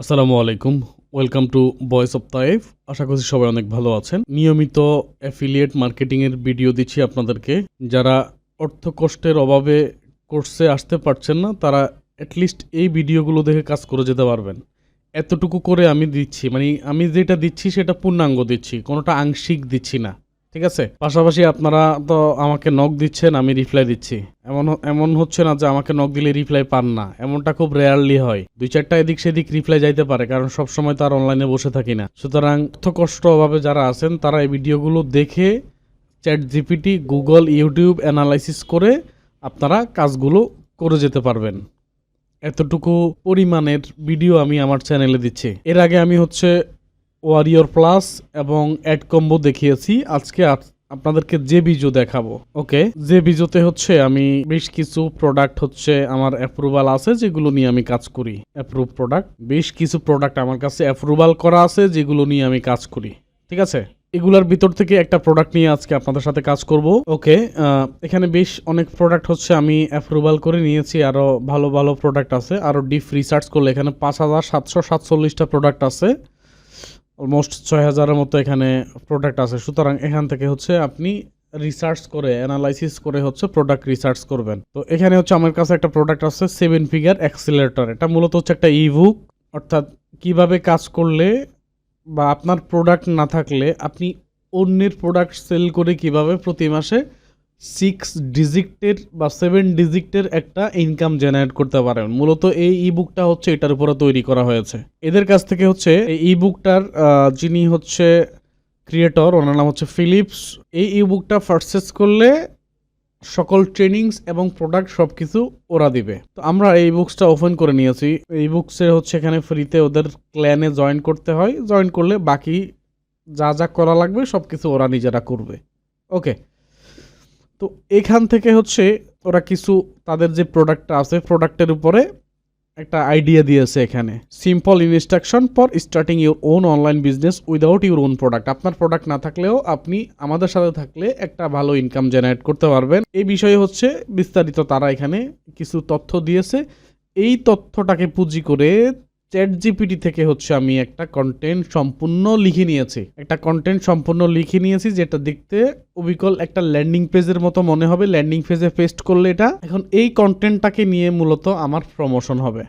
আসসালামু আলাইকুম। Welcome to voice of Taif. আশা করছি সবাই অনেক ভালো আছেন। নিয়মিত অ্যাফিলিয়েট মার্কেটিং এর ভিডিও দিচ্ছি আপনাদেরকে। যারা অর্থ কষ্টের অভাবে কোর্সে আসতে পারছেন না, তারা এটলিস্ট এই ভিডিওগুলো দেখে কাজ করে যেতে পারবেন। এতটুকু করে আমি দিচ্ছি, মানে আমি যেটা দিচ্ছি সেটা পূর্ণাঙ্গ দিচ্ছি, কোনোটা আংশিক দিচ্ছি না। ঠিক আছে? পাশাপাশি আপনারা তো আমাকে নক দিচ্ছেন, আমি রিপ্লাই দিচ্ছি। এমন হচ্ছে না যে আমাকে নক দিলে রিপ্লাই পান না, এমনটা খুব রেয়ারলি হয়। 2-4টা এদিক সেদিক রিপ্লাই যাইতে পারে, কারণ সবসময় তো আর অনলাইনে বসে থাকি না। সুতরাং অর্থ কষ্ট অভাবে যারা আছেন তারা এই ভিডিওগুলো দেখে chat GPT, Google, YouTube analysis করে আপনারা কাজগুলো করে যেতে পারবেন। এতটুকু পরিমাণের ভিডিও আমি আমার চ্যানেলে দিচ্ছি। এর আগে আমি ওয়ারিয়র প্লাস এবং অ্যাড কম্বো দেখিয়েছি। আজকে আপনাদেরকে যে বিজো দেখাবো। ওকে, যে বিজোতে আমি বেশ কিছু প্রোডাক্ট আমার অ্যাপ্রুভাল আছে, যেগুলো নিয়ে আমি কাজ করি। অ্যাপ্রুভ প্রোডাক্ট, বেশ কিছু প্রোডাক্ট আমার কাছে অ্যাপ্রুভাল করা আছে, যেগুলো নিয়ে আমি কাজ করি। ঠিক আছে, এগুলার ভিতর থেকে একটা প্রোডাক্ট নিয়ে আজকে আপনাদের সাথে কাজ করব। ওকে, এখানে বেশ অনেক প্রোডাক্ট আমি অ্যাপ্রুভাল করে নিয়েছি। আরও ভালো ভালো প্রোডাক্ট আছে। আরও ডিপ রিসার্চ করলে এখানে 5747টা প্রোডাক্ট আছে। অলমোস্ট 6000-এর মতো এখানে প্রোডাক্ট আছে। সুতরাং এখান থেকে আপনি রিসার্চ করে অ্যানালাইসিস করে প্রোডাক্ট রিসার্চ করবেন। তো এখানে আমার কাছে একটা প্রোডাক্ট আছে 7 ফিগার অ্যাক্সিলারেটর। এটা মূলত একটা ইবুক, অর্থাৎ কিভাবে কাজ করলে বা আপনার প্রোডাক্ট না থাকলে আপনি অন্যের প্রোডাক্ট সেল করে কিভাবে প্রতি মাসে 6 ডিজিটের বা 7 ডিজিটের একটা ইনকাম জেনারেট করতে পারেন। মূলত এই ইবুকটা এটার উপরে তৈরি করা হয়েছে। এদের কাছ থেকে এই ইবুকটার যিনি ক্রিয়েটর, ওনার নাম ফিলিপস। এই ইবুকটা পারচেজ করলে সকল ট্রেনিংস এবং প্রোডাক্ট সবকিছু ওরা দিবে। তো আমরা এই বুকসটা ওপেন করে নিয়েছি। এই বুকসে এখানে ফ্রিতে ওদের ক্ল্যানে জয়েন করতে হয়। জয়েন করলে বাকি যা যা করা লাগবে সবকিছু ওরা নিজেরা করবে। ওকে, তো এখান থেকে ওরা কিছু তাদের যে প্রোডাক্টটা আছে, প্রোডাক্টের উপরে একটা আইডিয়া দিয়েছে। এখানে simple instruction for starting your own online business without your own product. আপনার প্রোডাক্ট না থাকলেও আপনি আমাদের সাথে থাকলে একটা ভালো ইনকাম জেনারেট করতে পারবেন। এই বিষয়ে বিস্তারিত তারা এখানে কিছু তথ্য দিয়েছে। এই তথ্যটাকে পুঁজি করে চ্যাট জিপিটি থেকে আমি একটা কন্টেন্ট সম্পূর্ণ লিখে নিয়েছি, যেটা দেখতে অবিকল একটা ল্যান্ডিং পেজের মতো মনে হবে। ল্যান্ডিং পেজে পেস্ট করলে এটা এখন এই কন্টেন্টটাকে নিয়ে মূলত আমার প্রমোশন হবে।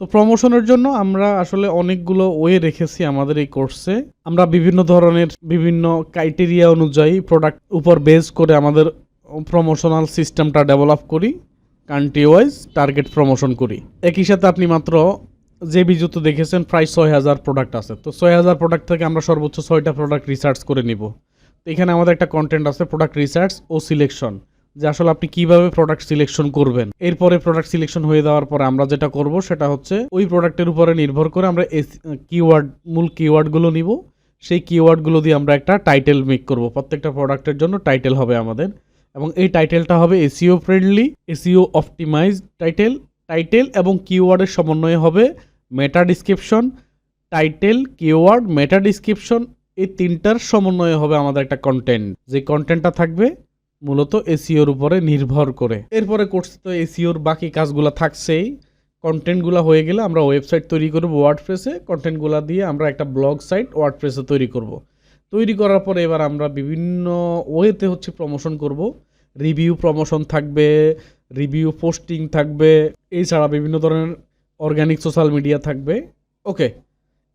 তো প্রমোশনের জন্য আমরা আসলে অনেকগুলো ওয়ে রেখেছি আমাদের এই কোর্সে। আমরা বিভিন্ন ধরনের বিভিন্ন ক্রাইটেরিয়া অনুযায়ী প্রোডাক্ট উপর বেস করে আমাদের প্রমোশনাল সিস্টেমটা ডেভেলপ করি। কান্ট্রি ওয়াইজ টার্গেট প্রমোশন করি। একই সাথে আপনি মাত্র যে বিজুত দেখেছেন প্রায় 6000 প্রোডাক্ট আছে। তো 6000 প্রোডাক্ট থেকে আমরা সর্বোচ্চ 6টা প্রোডাক্ট রিসার্চ করে নিব। তো এখানে আমাদের একটা কন্টেন্ট আছে প্রোডাক্ট রিসার্চ ও সিলেকশন, যে আসলে আপনি কিভাবে প্রোডাক্ট সিলেকশন করবেন। এরপরে প্রোডাক্ট সিলেকশন হয়ে যাওয়ার পরে আমরা যেটা করব সেটা ওই প্রোডাক্টের উপরে নির্ভর করে আমরা মূল কিওয়ার্ডগুলো নিব। সেই কিওয়ার্ডগুলো দিয়ে আমরা একটা টাইটেল মেক করব। প্রত্যেকটা প্রোডাক্টের জন্য টাইটেল হবে আমাদের, এবং এই টাইটেলটা হবে SEO friendly, SEO optimised title এবং কিওয়ার্ডের সমন্বয়ে হবে মেটা ডিসক্রিপশন। টাইটেল, কিওয়ার্ড, মেটা ডিসক্রিপশন, এই তিনটার সমন্বয়ে হবে আমাদের একটা কন্টেন্ট, যে কন্টেন্টটা থাকবে মূলত এসইওর উপরে নির্ভর করে। এরপরে করছি তো এসইওর বাকি কাজগুলো থাকছেই। কন্টেন্টগুলো হয়ে গেলে আমরা ওয়েবসাইট তৈরি করব ওয়ার্ডপ্রেসে। কন্টেন্টগুলো দিয়ে আমরা একটা ব্লগ সাইট ওয়ার্ডপ্রেসে তৈরি করব। তৈরি করার পরে এবার আমরা বিভিন্ন ওয়েতে প্রমোশন করব। রিভিউ প্রমোশন থাকবে, রিভিউ পোস্টিং থাকবে, এছাড়া বিভিন্ন ধরনের অর্গানিক সোশ্যাল মিডিয়া থাকবে। ওকে,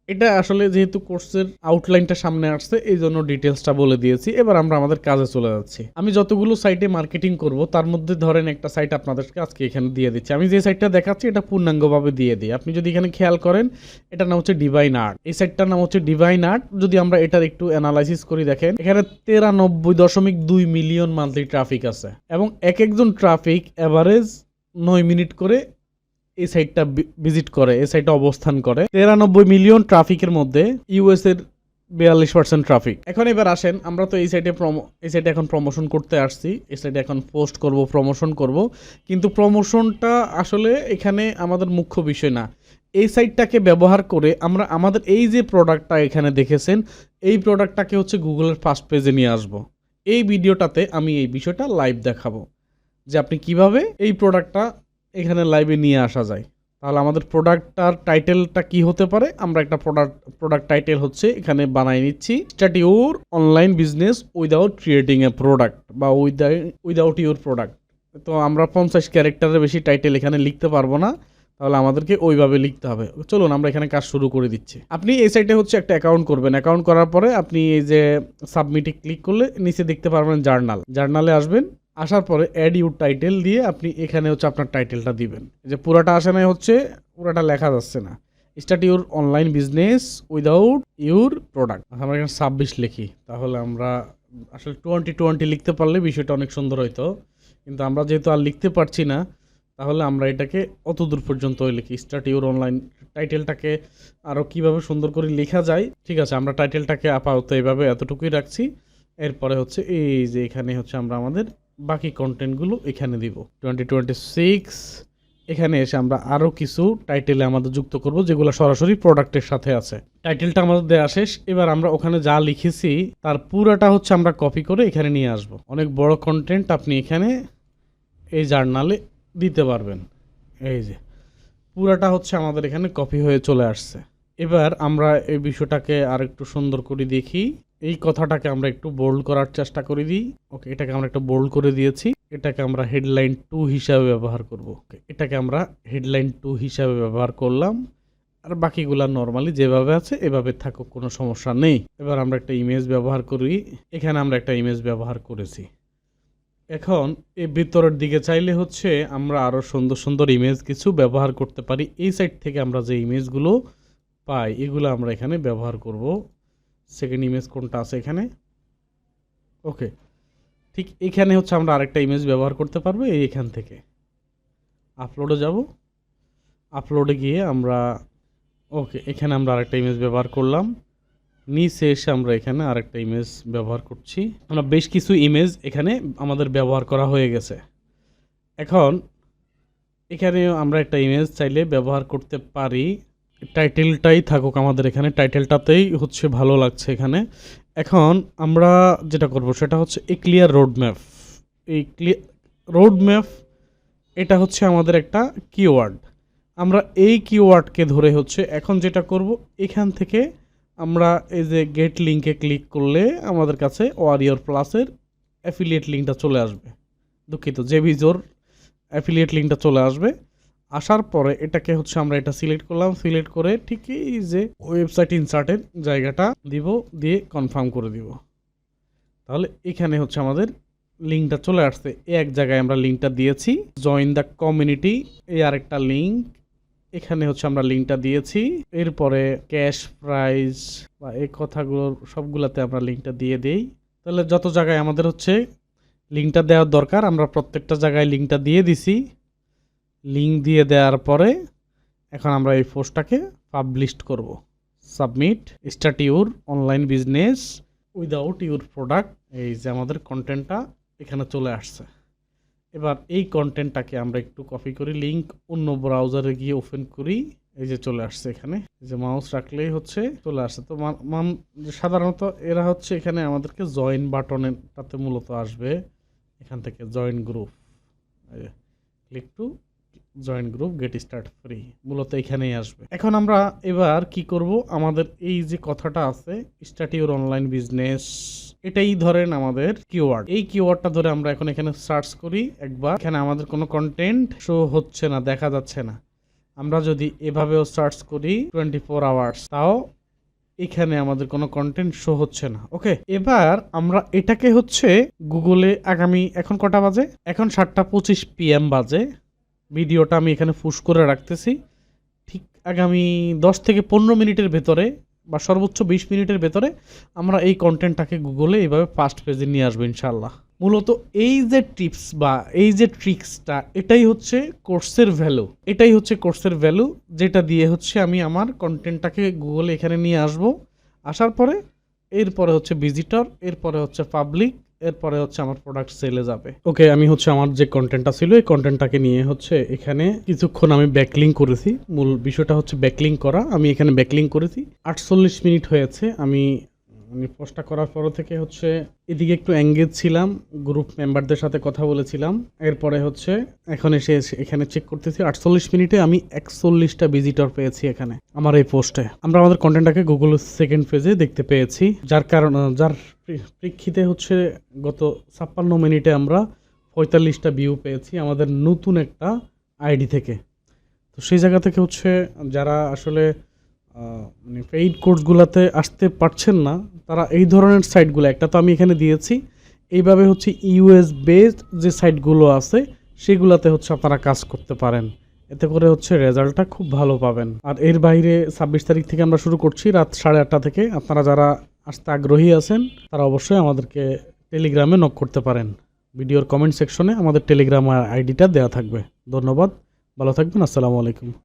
এটা আসলে যেহেতু কোর্সের আউটলাইনটা সামনে আসছে এই জন্য ডিটেলসটা বলে দিয়েছি। এবার আমরা আমাদের কাজে চলে যাচ্ছি। আমি যতগুলো সাইটে মার্কেটিং করব তার মধ্যে ধরেন একটা সাইট আপনাদেরকে আজকে এখানে দিয়ে দিচ্ছি। আমি যে সাইটটা দেখাচ্ছি এটা পূর্ণাঙ্গভাবে দিয়ে দিই। আপনি যদি এখানে খেয়াল করেন, এটার নাম ডিভাইন আর্ট। এই সাইটটার নাম ডিভাইন আর্ট। যদি আমরা এটার একটু অ্যানালাইসিস করি, দেখেন এখানে 93.2 মিলিয়ন মান্থলি ট্রাফিক আছে, এবং একজন ট্রাফিক এভারেজ 9 মিনিট করে এই সাইটটা ভিজিট করে, এই সাইটে অবস্থান করে। 93 মিলিয়ন ট্রাফিকের মধ্যে ইউএস এর 42% ট্রাফিক। এখন এবার আসেন, আমরা তো এই সাইটে এখন প্রমোশন করতে আসছি। এই সাইটে এখন পোস্ট করব, প্রমোশন করব, কিন্তু প্রমোশনটা আসলে এখানে আমাদের মুখ্য বিষয় না। এই সাইটটাকে ব্যবহার করে আমরা আমাদের এই যে প্রোডাক্টটা এখানে দেখেছেন, এই প্রোডাক্টটাকে গুগলের ফার্স্ট পেজে নিয়ে আসব। এই ভিডিওটাতে আমি এই বিষয়টা লাইভ দেখাবো, যে আপনি কিভাবে এই প্রোডাক্টটা এখানে লাইভে নিয়ে আসা যায়। তাহলে আমাদের প্রোডাক্টটার টাইটেলটা কি হতে পারে, আমরা একটা প্রোডাক্ট টাইটেল হচ্ছে এখানে বানাই নিচ্ছি, start your online business without creating a product বা উইদাউট ইউর প্রোডাক্ট। তো আমরা 50 ক্যারেক্টারের বেশি টাইটেল এখানে লিখতে পারবো না, তাহলে আমাদেরকে ওইভাবে লিখতে হবে। চলুন আমরা এখানে কাজ শুরু করে দিচ্ছি। আপনি এই সাইটে হচ্ছে একটা অ্যাকাউন্ট করবেন, অ্যাকাউন্ট করার পরে আপনি এই যে সাবমিটে ক্লিক করলে নিচে দেখতে পারবেন জার্নালে আসবেন। আসার পরে অ্যাড ইউর টাইটেল দিয়ে আপনি এখানে হচ্ছে আপনার টাইটেলটা দিবেন। যে পুরাটা আসে নাই, হচ্ছে পুরাটা লেখা যাচ্ছে না, start your online business without your product. আমরা এখানে 26 লিখি, তাহলে আমরা আসলে 2020 লিখতে পারলে বিষয়টা অনেক সুন্দর হইতো, কিন্তু আমরা যেহেতু আর লিখতে পারছি না, তাহলে আমরা এটাকে অত দূর পর্যন্ত লিখি। স্টার্ট ইউর অনলাইন টাইটেলটাকে আরও কীভাবে সুন্দর করে লেখা যায়, ঠিক আছে, আমরা টাইটেলটাকে আপাতত এইভাবে এতটুকুই রাখছি। এরপরে হচ্ছে এই যে এখানে হচ্ছে আমরা আমাদের বাকি কন্টেন্টগুলো এখানে দিব। 2026 এখানে এসে আমরা আরও কিছু টাইটেলে আমাদের যুক্ত করব, যেগুলো সরাসরি প্রোডাক্টের সাথে আছে। টাইটেলটা আমাদের দেওয়া শেষ। এবার আমরা ওখানে যা লিখেছি তার পুরাটা হচ্ছে আমরা কপি করে এখানে নিয়ে আসব। অনেক বড় কন্টেন্ট আপনি এখানে এই জার্নালে দিতে পারবেন। এই যে পুরাটা হচ্ছে আমাদের এখানে কপি হয়ে চলে আসছে। এবার আমরা এই বিষয়টাকে আর একটু সুন্দর করে দেখি। এই কথাটাকে আমরা একটু বোল্ড করার চেষ্টা করে দিই। ওকে, এটাকে আমরা একটু বোল্ড করে দিয়েছি। এটাকে আমরা হেডলাইন 2 হিসাবে ব্যবহার করব। এটাকে আমরা হেডলাইন 2 হিসাবে ব্যবহার করলাম, আর বাকিগুলা নর্মালি যেভাবে আছে এভাবে থাকুক, কোনো সমস্যা নেই। এবার আমরা একটা ইমেজ ব্যবহার করি। এখানে আমরা একটা ইমেজ ব্যবহার করেছি। এখন এই ভিতরের দিকে চাইলে হচ্ছে আমরা আরও সুন্দর সুন্দর ইমেজ কিছু ব্যবহার করতে পারি। এই সাইড থেকে আমরা যে ইমেজগুলো পাই এগুলো আমরা এখানে ব্যবহার করব। সেকেন্ড ইমেজ কোনটা আছে এখানে, ওকে, ঠিক এখানে হচ্ছে আমরা আরেকটা ইমেজ ব্যবহার করতে পারবো। এইখান থেকে আপলোডে যাব, আপলোডে গিয়ে আমরা ওকে এখানে আমরা আরেকটা ইমেজ ব্যবহার করলাম। নিচে এসে আমরা এখানে আরেকটা ইমেজ ব্যবহার করছি। আমরা বেশ কিছু ইমেজ এখানে আমাদের ব্যবহার করা হয়ে গেছে। এখন এখানে আমরা একটা ইমেজ চাইলে ব্যবহার করতে পারি। টাইটেলটাই থাকুক আমাদের এখানে, টাইটেলটাতেই হচ্ছে ভালো লাগছে এখানে। এখন আমরা যেটা করব সেটা হচ্ছে এই ক্লিয়ার রোডম্যাপ। এই রোডম্যাপ এটা হচ্ছে আমাদের একটা কিওয়ার্ড। আমরা এই কিওয়ার্ডকে ধরে হচ্ছে এখন যেটা করব, এখান থেকে আমরা এই যে গেট লিঙ্কে ক্লিক করলে আমাদের কাছে ওয়ারিয়র প্লাসের অ্যাফিলিয়েট লিঙ্কটা চলে আসবে। দুঃখিত, জেভিজোর অ্যাফিলিয়েট লিঙ্কটা চলে আসবে। আসার পরে এটাকে হচ্ছে আমরা এটা সিলেক্ট করলাম, সিলেক্ট করে ঠিক এই যে ওয়েবসাইট ইনসার্টের জায়গাটা দিব, দিয়ে কনফার্ম করে দিব। তাহলে এখানে হচ্ছে আমাদের লিঙ্কটা চলে আসছে। এক জায়গায় আমরা লিঙ্কটা দিয়েছি, জয়েন দ্য কমিউনিটি, এই আরেকটা লিঙ্ক, এখানে হচ্ছে আমরা লিঙ্কটা দিয়েছি। এরপরে ক্যাশ প্রাইস বা এই কথাগুলো সবগুলাতে আমরা লিঙ্কটা দিয়ে দেই। তাহলে যত জায়গায় আমাদের হচ্ছে লিঙ্কটা দেওয়ার দরকার আমরা প্রত্যেকটা জায়গায় লিঙ্কটা দিয়ে দিছি। লিঙ্ক দিয়ে দেওয়ার পরে এখন আমরা এই পোস্টটাকে পাবলিশ করব। Submit, start your online business without your product. এই যে আমাদের কন্টেন্টটা এখানে চলে আসছে। এবার এই কন্টেন্টটাকে আমরা একটু কপি করি, লিঙ্ক অন্য ব্রাউজারে গিয়ে ওপেন করি। এই যে চলে আসছে এখানে, এই যে মাউস রাখলেই হচ্ছে চলে আসছে। তো সাধারণত এরা হচ্ছে এখানে আমাদেরকে জয়েন বাটনেরটাতে মূলত আসবে। এখান থেকে join group, click to join group, get start free, মূলত এখানেই আসবে। এখন আমরা এবার কি করব, আমাদের এই যে কথাটা আছে স্টার্ট ইউর অনলাইন বিজনেস, এটাই ধরেন আমাদের কিওয়ার্ড। এই কিওয়ার্ডটা ধরে আমরা এখন এখানে সার্চ করি একবার। এখানে আমাদের কোনো কন্টেন্ট শো হচ্ছে না, দেখা যাচ্ছে না। আমরা যদি এভাবেও সার্চ করি 24 আওয়ার্স, তাও এখানে আমাদের কোনো কন্টেন্ট শো হচ্ছে না। ওকে, এবার আমরা এটাকে হচ্ছে গুগলে আগামী, এখন কটা বাজে, এখন 7:25 PM বাজে। ভিডিওটা আমি এখানে পুশ করে রাখতেছি। ঠিক আগামী 10 থেকে 15 মিনিটের ভেতরে বা সর্বোচ্চ 20 মিনিটের ভেতরে আমরা এই কন্টেন্টটাকে গুগলে এইভাবে ফার্স্ট পেজে নিয়ে আসবো ইনশাল্লাহ। মূলত এই যে টিপস বা এই যে ট্রিক্সটা, এটাই হচ্ছে কোর্সের ভ্যালু, এটাই হচ্ছে কোর্সের ভ্যালু, যেটা দিয়ে হচ্ছে আমি আমার কন্টেন্টটাকে গুগলে এখানে নিয়ে আসবো। আসার পরে এরপরে হচ্ছে ভিজিটর, এরপরে হচ্ছে পাবলিক, এরপরে হচ্ছে আমার প্রোডাক্ট সেলে যাবে। ওকে, আমি হচ্ছে আমার যে কন্টেন্টটা ছিল এই কন্টেন্টটাকে নিয়ে হচ্ছে এখানে কিছুক্ষণ আমি ব্যাকলিঙ্ক করেছি। মূল বিষয়টা হচ্ছে ব্যাকলিঙ্ক করা। আমি এখানে ব্যাকলিঙ্ক করেছি, 48 মিনিট হয়েছে আমি মানে পোস্টটা করার পর থেকে হচ্ছে এদিকে একটু এঙ্গেজ ছিলাম, গ্রুপ মেম্বারদের সাথে কথা বলেছিলাম। এরপরে হচ্ছে এখন এসে এখানে চেক করতেছি 48 মিনিটে আমি 41টা ভিজিটর পেয়েছি এখানে আমার এই পোস্টে। আমরা আমাদের কন্টেন্টটাকে গুগল সেকেন্ড পেজে দেখতে পেয়েছি, যার প্রেক্ষিতে হচ্ছে গত 56 মিনিটে আমরা 45টা ভিউ পেয়েছি আমাদের নতুন একটা আইডি থেকে। তো সেই জায়গা থেকে হচ্ছে যারা আসলে মানে পেইড কোর্সগুলোতে আসতে পারছেন না, তারা এই ধরনের সাইটগুলো, একটা তো আমি এখানে দিয়েছি, এইভাবে হচ্ছে ইউএস বেসড যে সাইটগুলো আছে সেগুলোতে হচ্ছে আপনারা কাজ করতে পারেন। এতে করে হচ্ছে রেজাল্টটা খুব ভালো পাবেন। আর এর বাইরে 26 তারিখ থেকে আমরা শুরু করছি রাত 8:30 থেকে। আপনারা যারা আসতে আগ্রহী আছেন তারা অবশ্যই আমাদেরকে টেলিগ্রামে নক করতে পারেন। ভিডিওর কমেন্ট সেকশনে আমাদের টেলিগ্রাম আইডিটা দেওয়া থাকবে। ধন্যবাদ, ভালো থাকবেন, আসসালামু আলাইকুম।